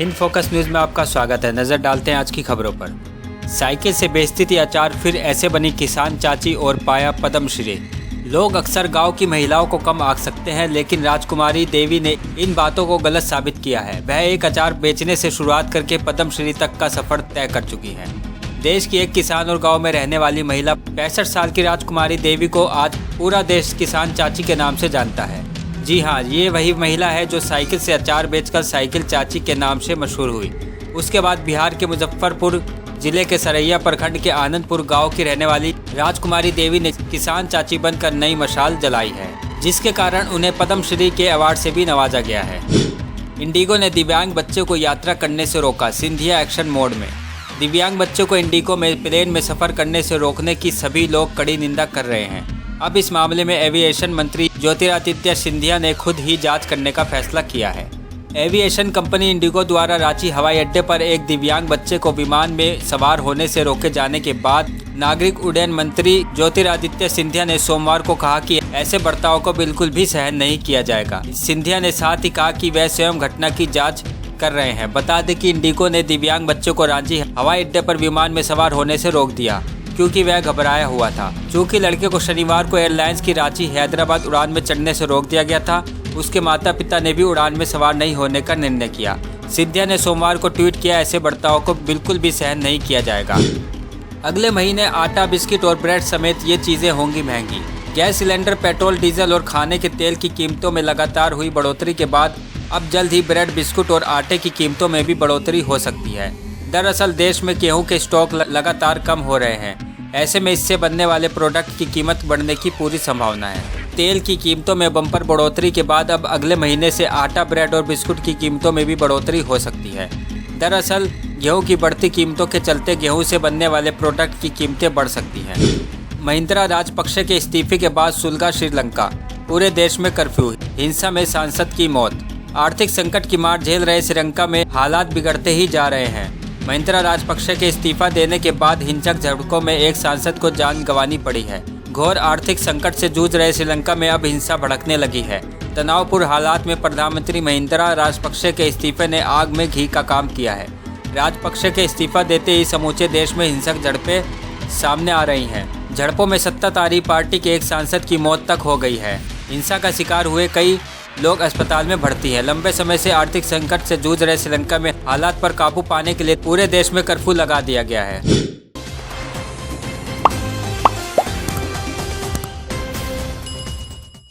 In focus news में आपका स्वागत है। नज़र डालते हैं आज की खबरों पर। साइकिल से बेचती थी अचार, फिर ऐसे बनी किसान चाची और पाया पद्मश्री। लोग अक्सर गांव की महिलाओं को कम आंक सकते हैं, लेकिन राजकुमारी देवी ने इन बातों को गलत साबित किया है। वह एक अचार बेचने से शुरुआत करके पद्मश्री तक का सफर तय कर चुकी है। देश की एक किसान और गांव में रहने वाली महिला 65 साल की राजकुमारी देवी को आज पूरा देश किसान चाची के नाम से जानता है। जी हाँ, ये वही महिला है जो साइकिल से अचार बेचकर साइकिल चाची के नाम से मशहूर हुई। उसके बाद बिहार के मुजफ्फरपुर जिले के सरैया प्रखंड के आनंदपुर गांव की रहने वाली राजकुमारी देवी ने किसान चाची बनकर नई मशाल जलाई है, जिसके कारण उन्हें पद्मश्री के अवार्ड से भी नवाजा गया है। इंडिगो ने दिव्यांग बच्चों को यात्रा करने से रोका, सिंधिया एक्शन मोड में। दिव्यांग बच्चों को इंडिगो में प्लेन में सफर करने से रोकने की सभी लोग कड़ी निंदा कर रहे हैं। अब इस मामले में एविएशन मंत्री ज्योतिरादित्य सिंधिया ने खुद ही जांच करने का फैसला किया है। एविएशन कंपनी इंडिगो द्वारा रांची हवाई अड्डे पर एक दिव्यांग बच्चे को विमान में सवार होने से रोके जाने के बाद नागरिक उड्डयन मंत्री ज्योतिरादित्य सिंधिया ने सोमवार को कहा कि ऐसे बर्ताव को बिल्कुल भी सहन नहीं किया जाएगा। सिंधिया ने साथ ही कहा कि वह स्वयं घटना की जाँच कर रहे हैं। बता दें कि इंडिगो ने दिव्यांग बच्चों को रांची हवाई अड्डे पर विमान में सवार होने से रोक दिया, क्योंकि वह घबराया हुआ था। चूँकि लड़के को शनिवार को एयरलाइंस की रांची हैदराबाद उड़ान में चढ़ने से रोक दिया गया था, उसके माता पिता ने भी उड़ान में सवार नहीं होने का निर्णय किया। सिंधिया ने सोमवार को ट्वीट किया, ऐसे बर्ताव को बिल्कुल भी सहन नहीं किया जाएगा। अगले महीने आटा, बिस्किट और ब्रेड समेत ये चीज़ें होंगी महंगी। गैस सिलेंडर, पेट्रोल, डीजल और खाने के तेल की कीमतों में लगातार हुई बढ़ोतरी के बाद अब जल्द ही ब्रेड, बिस्कुट और आटे की कीमतों में भी बढ़ोतरी हो सकती है। दरअसल देश में गेहूं के स्टॉक लगातार कम हो रहे हैं। ऐसे में इससे बनने वाले प्रोडक्ट की कीमत बढ़ने की पूरी संभावना है। तेल की कीमतों में बम्पर बढ़ोतरी के बाद अब अगले महीने से आटा, ब्रेड और बिस्कुट की कीमतों में भी बढ़ोतरी हो सकती है। दरअसल गेहूं की बढ़ती कीमतों के चलते गेहूं से बनने वाले प्रोडक्ट की कीमतें बढ़ सकती हैं। महिंद्रा राजपक्षे के इस्तीफे के बाद सुलगा श्रीलंका, पूरे देश में कर्फ्यू, हिंसा में सांसद की मौत। आर्थिक संकट की मार झेल रहे श्रीलंका में हालात बिगड़ते ही जा रहे हैं। महिंद्रा राजपक्षे के इस्तीफा देने के बाद हिंसक झड़पों में एक सांसद को जान गंवानी पड़ी है। घोर आर्थिक संकट से जूझ रहे श्रीलंका में अब हिंसा भड़कने लगी है। तनावपूर्ण हालात में प्रधानमंत्री महिंद्रा राजपक्षे के इस्तीफे ने आग में घी का काम किया है। राजपक्षे के इस्तीफा देते ही समूचे देश में हिंसक झड़पें सामने आ रही हैं। झड़पों में सत्ताधारी पार्टी के एक सांसद की मौत तक हो गई है। हिंसा का शिकार हुए कई लोग अस्पताल में भर्ती हैं। लंबे समय से आर्थिक संकट से जूझ रहे श्रीलंका में हालात पर काबू पाने के लिए पूरे देश में कर्फ्यू लगा दिया गया है।